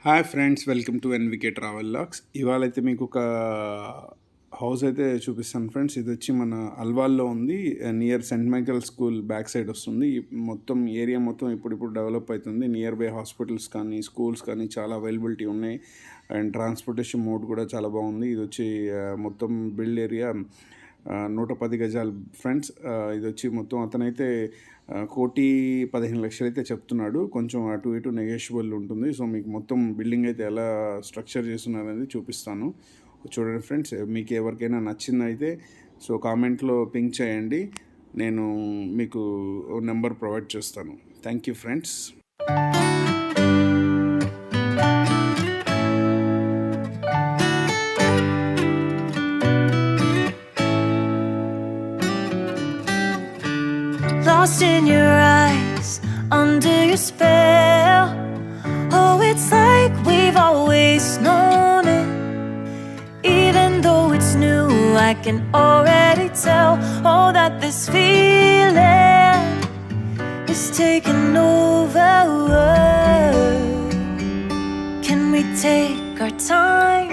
Hi friends, welcome to NVK travel logs. ఇవాళ అయితే మీకు ఒక హౌస్ అయితే చూపిస్తాను ఫ్రెండ్స్. ఇది వచ్చి మన అల్వాల్లో ఉంది, near saint Michael school back side వస్తుంది. మొత్తం ఏరియా మొత్తం ఇప్పుడు డెవలప్ అవుతుంది. నియర్ బై హాస్పిటల్స్ కానీ స్కూల్స్ కానీ చాలా అవైలబిలిటీ ఉన్నాయి. అండ్ ట్రాన్స్పోర్టేషన్ మోడ్ కూడా చాలా బాగుంది. ఇది వచ్చి మొత్తం బిల్డ్ ఏరియా 110 గజాలు ఫ్రెండ్స్. ఇది వచ్చి మొత్తం అతనైతే 1,15,00,000 అయితే చెప్తున్నాడు. కొంచెం అటు ఇటు నెగోషియబుల్ ఉంటుంది. సో మీకు మొత్తం బిల్డింగ్ అయితే ఎలా స్ట్రక్చర్ చేస్తున్నారు అనేది చూపిస్తాను. చూడండి ఫ్రెండ్స్, మీకు ఎవరికైనా నచ్చిందైతే సో కామెంట్లో పింక్ చేయండి, నేను మీకు నెంబర్ ప్రొవైడ్ చేస్తాను. Thank you friends. Lost in your eyes, under your spell. Oh, it's like we've always known it. Even though it's new, I can already tell. Oh, that this feeling is taking over. Can we take our time?